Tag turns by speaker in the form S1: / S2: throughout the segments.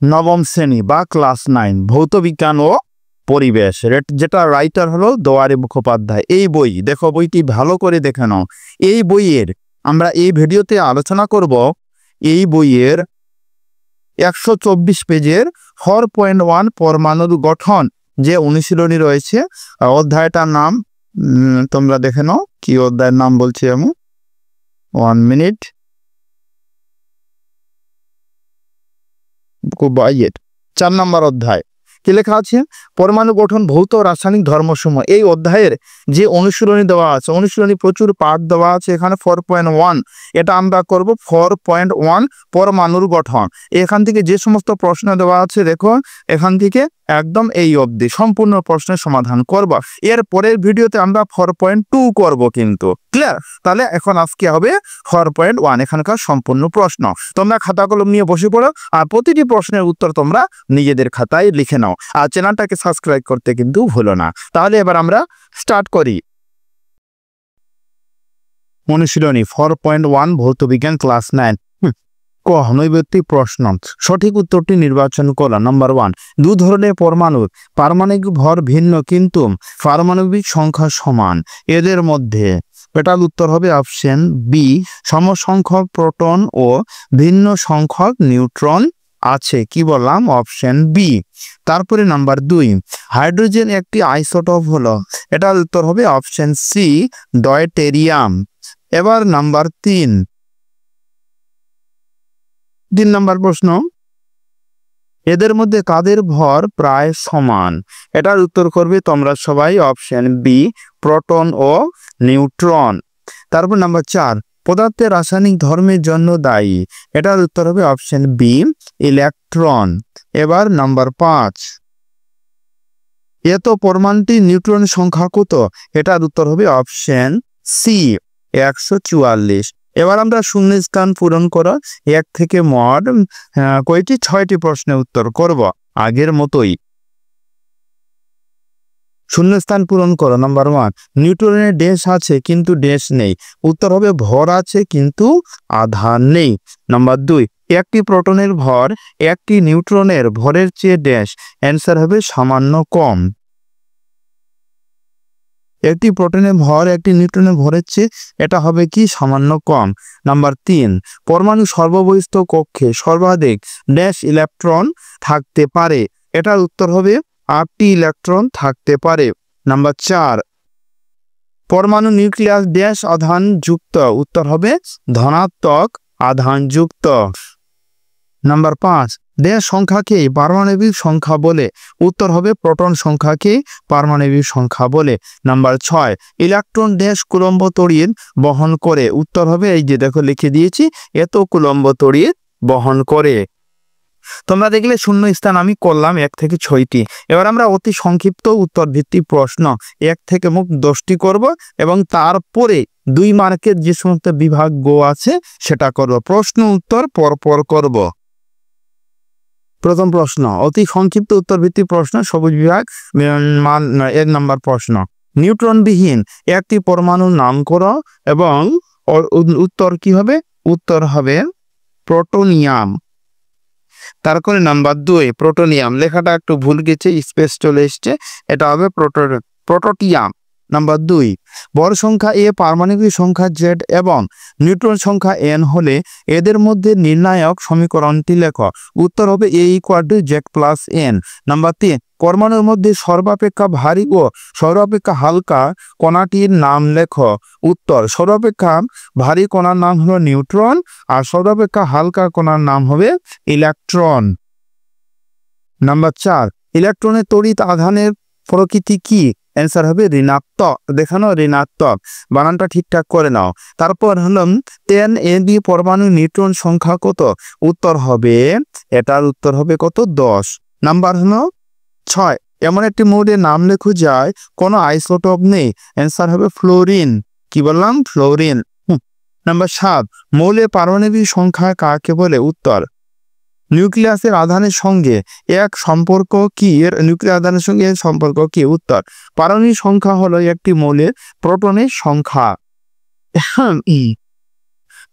S1: নবম শ্রেণী বা ক্লাস 9 ভৌত বিজ্ঞান ও পরিবেশ, যেটা রাইটার হলো দোয়ারে মুখোপাধ্যায়। এই বই দেখো, বইটি ভালো করে দেখে নাও। এই বইয়ের আমরা এই ভিডিওতে আলোচনা করব এই বইয়ের 124 পেজের 4.1 পরমাণুর গঠন যে অনুশীলনী রয়েছে। অধ্যায়টার নাম তোমরা দেখে নাও, কি অধ্যায়ের নাম বলছি আমি, 1 মিনিট। 4 নম্বর অধ্যায় কি লেখা আছে? পরমাণু গঠন, ভৌত রাসায়নিক ধর্মসমূহ। এই অধ্যায়ের যে অনুশীলনী দেওয়া আছে, অনুশীলনী প্রচুর পাঠ দেওয়া আছে এখানে 4.1, এটা আমরা করব 4.1 পরমাণুর গঠন। এখান থেকে যে সমস্ত প্রশ্ন দেওয়া আছে দেখো, এখান থেকে একদম এই অবধি সম্পূর্ণ প্রশ্নের সমাধান করব। এর পরের ভিডিওতে আমরা 4.2 করব, কিন্তু ক্লিয়ার? তাহলে এখন আজকে হবে 4.1 এখানকার সম্পূর্ণ প্রশ্ন। তোমরা খাতা কলম নিয়ে বসে পড়ো আর প্রতিটি প্রশ্নের উত্তর তোমরা নিজেদের খাতায় লিখে নাও, আর চ্যানেলটাকে সাবস্ক্রাইব করতে কিন্তু ভুলো না। তাহলে এবার আমরা স্টার্ট করি। অনুশীলনী 4.1 ভৌত বিজ্ঞান ক্লাস 9 ক নৈবেত্তিক প্রশ্ন। সঠিক উত্তরটি নির্বাচন করো। নাম্বার 1, দু ধরনের পরমাণুর পারমাণবিক ভর ভিন্ন কিন্তু পারমাণবিক সংখ্যা সমান, এদের মধ্যে এটার উত্তর হবে অপশন বি, সমসংখ্যক প্রোটন ও ভিন্ন সংখ্যক নিউট্রন আছে। কি বললাম? Option B. তারপরে নাম্বার 2, হাইড্রোজেন একটি আইসোটোপ হলো, এটার উত্তর হবে অপশন সি, ডয়টেরিয়াম। এবার নাম্বার 3 নম্বর প্রশ্ন, এদের মধ্যে কাদের ভর প্রায় সমান? এটার উত্তর করবে তোমরা সবাই অপশন বি, প্রোটন ও নিউট্রন। তারপর নাম্বার 4, পদার্থের রাসায়নিক ধর্মের জন্য দায়ী, এটার উত্তর হবে অপশন বি, ইলেকট্রন। এবার নাম্বার 5, এত পরমাণুটির নিউট্রন সংখ্যা কত? এটার উত্তর হবে অপশন সি, 144। এবার আমরা শূন্যস্থান পূরণ করো। 1 থেকে মোট কয়টি? 6টি প্রশ্নের উত্তর করব আগের মতোই। শূন্যস্থান পূরণ করো। নাম্বার 1, নিউট্রনের ড্যাশ আছে কিন্তু ড্যাশ নেই, উত্তর হবে ভর আছে কিন্তু আধান নেই। নাম্বার 2, একটি প্রোটনের ভর একটি নিউট্রনের ভরের চেয়ে ড্যাশ, অ্যান্সার হবে সামান্য কম। একটি প্রোটনের ভর একটি নিউট্রনের ভরের চেয়ে এটা হবে কি? সামান্য কম। নাম্বার 3, পরমাণু সর্ববহিস্থ কক্ষে সর্বাধিক ড্যাশ ইলেকট্রন থাকতে পারে, এটার উত্তর হবে 8টি ইলেকট্রন থাকতে পারে। নাম্বার 4, পরমাণু নিউক্লিয়াস ড্যাশ আধান যুক্ত, উত্তর হবে ধনাত্মক আধান যুক্ত। নাম্বার 5, ড্যাশ সংখ্যাকে পারমাণবিক সংখ্যা বলে, উত্তর হবে প্রোটন সংখ্যাকে পারমাণবিক সংখ্যা বলে। নাম্বার 6, ইলেকট্রন ড্যাশ কুলম্ব তড়িৎ বহন করে, উত্তর হবে এই যে দেখো লিখে দিয়েছি, এত কুলম্ব তড়িৎ বহন করে। তোমরা দেখলে শূন্য স্থান আমি করলাম 1 থেকে 6টি। এবার আমরা অতি সংক্ষিপ্ত উত্তর ভিত্তিক প্রশ্ন 1 থেকে মোট 10টি করব এবং তারপরে 2 মার্কের যে সমস্ত বিভাগ আছে সেটা করব। প্রশ্ন উত্তর পরপর করব। প্রথম প্রশ্ন, অতি সংক্ষিপ্ত উত্তর ভিত্তিক প্রশ্ন, সবুজ বিভাগ, 1 নম্বর প্রশ্ন, নিউট্রনবিহীন একটি পরমাণুর নাম করো এবং উত্তর কি হবে? উত্তর হবে প্রোটোনিয়াম। তারপরে নাম্বার 2, প্রোটোনিয়াম, লেখাটা একটু ভুল গেছে, স্পেস চলে এসছে, এটা হবে প্রোটোটিয়াম। নাম্বার 2, ভর সংখ্যা এ, পারমাণবিক সংখ্যা জেড এবং নিউট্রন সংখ্যা এন হলে এদের মধ্যে নির্ণায়ক সমীকরণটি লেখো, উত্তর হবে এ = জেড প্লাস এন। নাম্বার 3, পরমাণুর মধ্যে সর্বাপেক্ষা ভারী ও সর্বাপেক্ষা হালকা কণাটির নাম লেখো, উত্তর সর্বাপেক্ষা ভারী কণার নাম হলো নিউট্রন আর সর্বাপেক্ষা হালকা কণার নাম হবে ইলেকট্রন। নাম্বার 4, ইলেকট্রনের তড়িৎ আধানের প্রকৃতি কি? অ্যান্সার হবে ঋণাত্মক। দেখানো ঋণাত্মক, বানানটা ঠিকঠাক করে নাও। তারপর হলো 10 AB পরমাণু নিউট্রন সংখ্যা কত? উত্তর হবে, এটার উত্তর হবে কত? 10। নাম্বার হলো 6, এমন একটি মৌলের নাম লেখো যায় কোনো আইসোটোপ নেই, অ্যান্সার হবে ফ্লোরিন। কি বললাম? ফ্লোরিন। নাম্বার 7, মৌলের পারমাণবিক সংখ্যা কাকে বলে? উত্তর নিউক্লিয়াসের আধানের সঙ্গে এক সম্পর্ক কি? এর নিউক্লিয়াস আধানের সঙ্গে এর সম্পর্ক কি? উত্তর পারমাণবিক সংখ্যা হলো একটি মৌলের প্রোটনের সংখ্যা।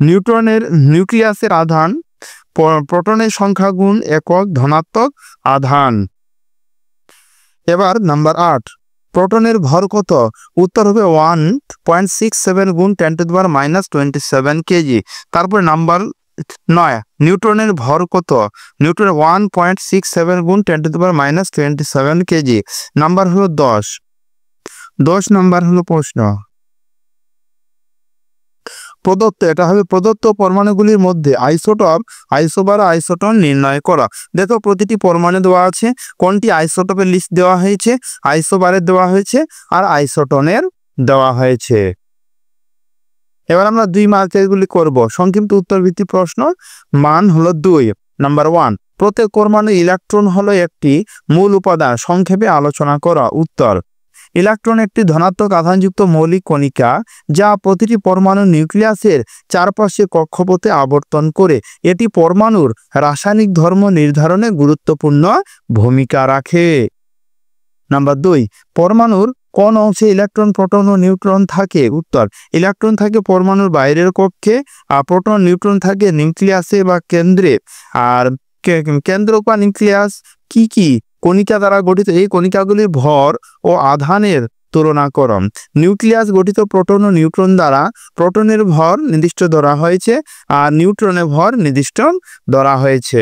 S1: নিউট্রনের নিউক্লিয়াসের আধান প্রোটনের সংখ্যা গুণ একক ধনাত্মক আধান। এবার নাম্বার 8, প্রোটনের ভর কত? উত্তর হবে 1.67 গুণ 10⁻⁻27 কেজি। তারপর নাম্বার 9, নিউট্রনের ভর কত? নিউট্রনের 1.67 গুণ 10⁻⁻27 কেজি। নাম্বার হলো 10 নাম্বার হলো প্রশ্ন। প্রদত্ত, এটা হবে প্রদত্ত পরমাণুগুলির মধ্যে আইসোটপ, আইসোবার, আইসোটন নির্ণয় করা। দেখো প্রতিটি পরমাণু দেওয়া আছে, কোনটি আইসোটপের লিস্ট দেওয়া হয়েছে, আইসোবারের দেওয়া হয়েছে আর আইসোটনের দেওয়া হয়েছে। এবার আমরা 2 মার্কের গুলি করব। সংক্ষিপ্ত উত্তর ভিত্তিক প্রশ্ন, মান হলো 2। নাম্বার 1, প্রত্যেক পরমাণু ইলেকট্রন হলো একটি মূল উপাদান, সংক্ষেপে আলোচনা করা। উত্তর, ইলেকট্রন একটি ধনাত্মক আধানযুক্ত মৌলিক কণিকা যা প্রতিটি পরমাণু নিউক্লিয়াসের চারপাশে কক্ষপথে আবর্তন করে। এটি পরমাণুর রাসায়নিক ধর্ম নির্ধারণে গুরুত্বপূর্ণ ভূমিকা রাখে। নাম্বার 2, পরমাণুর কোন অংশে ইলেকট্রন, প্রোটন ও নিউট্রন থাকে? উত্তর, ইলেকট্রন থাকে পরমাণুর বাইরের কক্ষে, আর প্রোটন, নিউট্রন থাকে নিউক্লিয়াসে বা কেন্দ্রে। আর কেন্দ্র বা নিউক্লিয়াস কি কি কণিকা দ্বারা গঠিত? এই কণিকাগুলির ভর ও আধানের তুলনা করুন। নিউক্লিয়াস গঠিত প্রোটন ও নিউট্রন দ্বারা। প্রোটনের ভর নির্দিষ্ট ধরা হয়েছে আর নিউট্রনের ভর নির্দিষ্ট ধরা হয়েছে।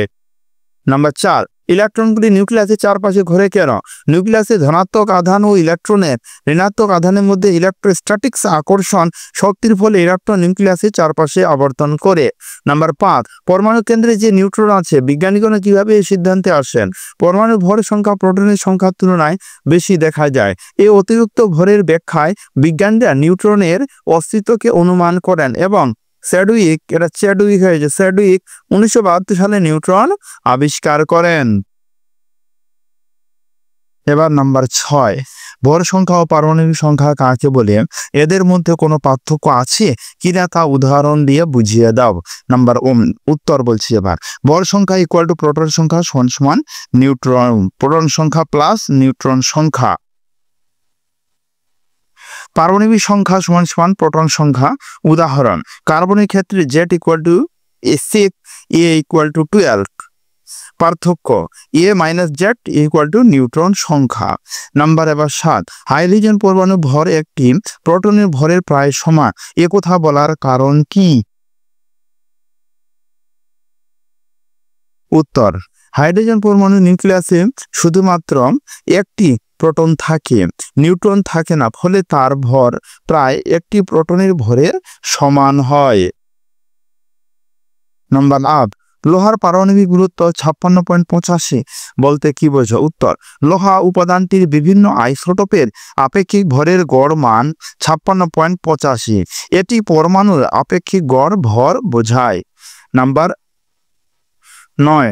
S1: নাম্বার 4, ইলেকট্রনগুলি নিউক্লিয়াসের চারপাশে ঘোরে কেন? নিউক্লিয়াসে ধনাত্মক আধান ও ইলেকট্রনের ঋণাত্মক আধানের মধ্যে ইলেকট্রোস্ট্যাটিক্স আকর্ষণ শক্তির ফলে ইলেকট্রন নিউক্লিয়াসের চারপাশে আবর্তন করে। নাম্বার 5, পরমাণু কেন্দ্রে যে নিউট্রন আছে, বিজ্ঞানীগণ কিভাবে এই সিদ্ধান্তে আসেন? পরমাণুর ভরের সংখ্যা প্রোটনের সংখ্যার তুলনায় বেশি দেখা যায়। এই অতিরিক্ত ভরের ব্যাখ্যায় বিজ্ঞানীরা নিউট্রনের অস্তিত্বকে অনুমান করেন এবং চ্যাডউইক 1972 সালে নিউট্রন আবিষ্কার করেন। এবার নাম্বার 6, ভর সংখ্যা ও পারমাণবিক সংখ্যা কাকে বলে? এদের মধ্যে কোনো পার্থক্য আছে কিনা তা উদাহরণ দিয়ে বুঝিয়ে দাও। নাম্বার উত্তর বলছি এবার। ভর সংখ্যা ইকুয়াল টু প্রোটন সংখ্যা সমান নিউট্রন, প্রোটন সংখ্যা প্লাস নিউট্রন সংখ্যা। পারমাণবিক সংখ্যা সমান প্রোটন সংখ্যা। উদাহরণ, কার্বনের ক্ষেত্রে Z equal to 6, A equal to 12। পার্থক্য, A - Z equal to neutron সংখ্যা। নাম্বার এবার 7, হাইড্রোজেন পরমাণু ভর একটি প্রোটনের ভরের প্রায় সমান। এ কথা বলার কারণ কি? উত্তর, হাইড্রোজেন পরমাণু নিউক্লিয়াসে শুধুমাত্র একটি প্রোটন থাকে, নিউট্রন থাকে না, ফলে তার ভর প্রায় একটি প্রোটনের ভরের সমান হয়। নাম্বার 8, লোহার পারমাণবিক গুরুত্ব 56.85 বলতে কি বোঝো? উত্তর, লোহা উপাদানটির বিভিন্ন আইসোটোপের আপেক্ষিক ভরের গড় মান 56.85। এটি পরমাণুর আপেক্ষিক গড় ভর বোঝায়। নাম্বার 9,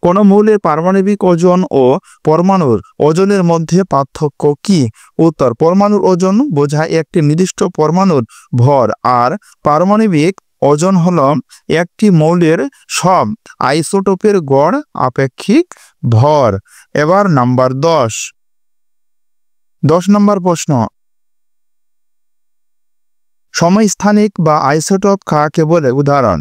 S1: কোন মৌলের পারমাণবিক ওজন ও পরমাণুর ওজনের মধ্যে পার্থক্য কি? উত্তর, পরমাণুর ওজন বোঝায় একটি নির্দিষ্ট পরমাণুর ভর আর পারমাণবিক ওজন হলো একটি মৌলের সব আইসোটোপের গড় আপেক্ষিক ভর। এবার নাম্বার 10 নম্বর প্রশ্ন, সমস্থানিক বা আইসোটোপ কাকে বলে? উদাহরণ,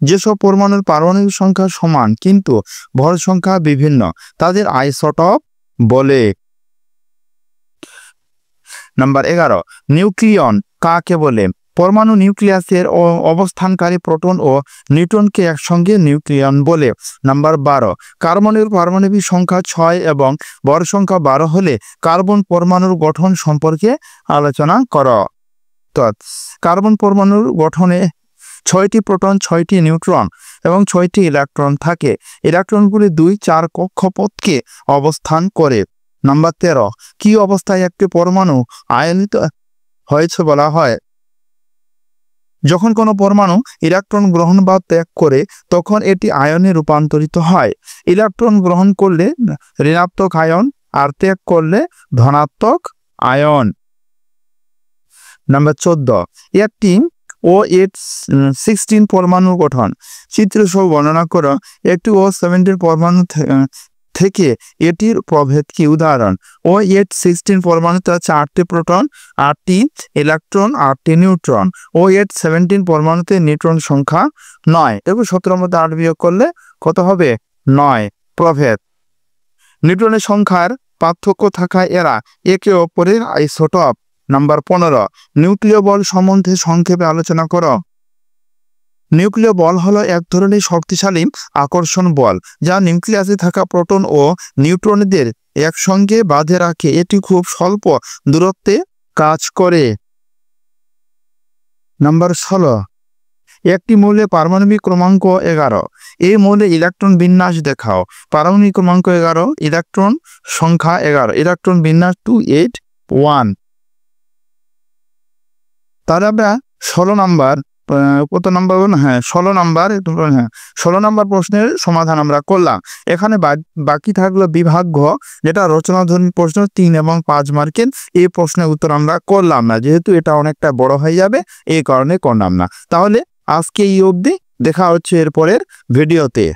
S1: যেসব পরমাণুর পারমাণবিক সংখ্যা সমান কিন্তু ভর সংখ্যা বিভিন্ন তাদের আইসোটোপ বলে। নাম্বার 11, নিউক্লিয়ন কাকে বলে? পরমাণু নিউক্লিয়াসের অবস্থানকারী প্রোটন ও নিউট্রনকে একসঙ্গে নিউক্লিয়ন বলে। নাম্বার 12, কার্বনের পারমাণবিক সংখ্যা 6 এবং ভর সংখ্যা 12 হলে কার্বন পরমাণুর গঠন সম্পর্কে আলোচনা করো। কার্বন পরমাণুর গঠনে 6টি প্রোটন, 6টি নিউট্রন এবং 6টি ইলেকট্রন থাকে। ইলেকট্রনগুলি 2-4 কক্ষপথকে অবস্থান করে। নাম্বার 13, কি অবস্থায় একটি পরমাণু আয়নিত হয়েছে বলা হয়? যখন কোনো পরমাণু ইলেকট্রন গ্রহণ বা ত্যাগ করে তখন এটি আয়নে রূপান্তরিত হয়। ইলেকট্রন গ্রহণ করলে ঋণাত্মক আয়ন আর ত্যাগ করলে ধনাত্মক আয়ন। নাম্বার 14, একটি OH16 পরমাণুর গঠন চিত্র সহ বর্ণনা করো। একটি OH17 পরমাণু থেকে এটির প্রভেদ কি? উদাহরণ, OH16 পরমাণুতে আছে 8টি প্রোটন, 8টি ইলেকট্রন, 8টি নিউট্রন। OH17 পরমাণুতে নিউট্রন সংখ্যা 9 এবং 17 মধ্যে 8 বিয়োগ করলে কত হবে? 9। প্রভেদ, নিউট্রনের সংখ্যার পার্থক্য থাকায় এরা একে অপরের আইসোটপ। নাম্বার 15, নিউক্লিয় বল সম্বন্ধে সংক্ষেপে আলোচনা করো। নিউক্লিয় বল হলো এক ধরনের শক্তিশালী আকর্ষণ বল যা নিউক্লিয়াসে থাকা প্রোটন ও নিউট্রনদের একসঙ্গে বাঁধে রাখে। এটি খুব স্বল্প দূরত্বে কাজ করে। নাম্বার 16, একটি মৌলে পারমাণবিক ক্রমাঙ্ক 11। এই মৌলে ইলেকট্রন বিন্যাস দেখাও। পারমাণবিক ক্রমাঙ্ক 11, ইলেকট্রন সংখ্যা 11, ইলেকট্রন বিন্যাস 281। তাহলে আমরা 16 নাম্বার প্রশ্নের সমাধান আমরা করলাম। এখানে বাকি থাকলো বিভাগ ঘ, যেটা রচনাধর্মী প্রশ্ন 3 এবং 5 মার্কের। এই প্রশ্নের উত্তর আমরা করলাম না, যেহেতু এটা অনেকটা বড় হয়ে যাবে, এই কারণে করলাম না। তাহলে আজকে এই অবধি, দেখা হচ্ছে এরপরের ভিডিওতে।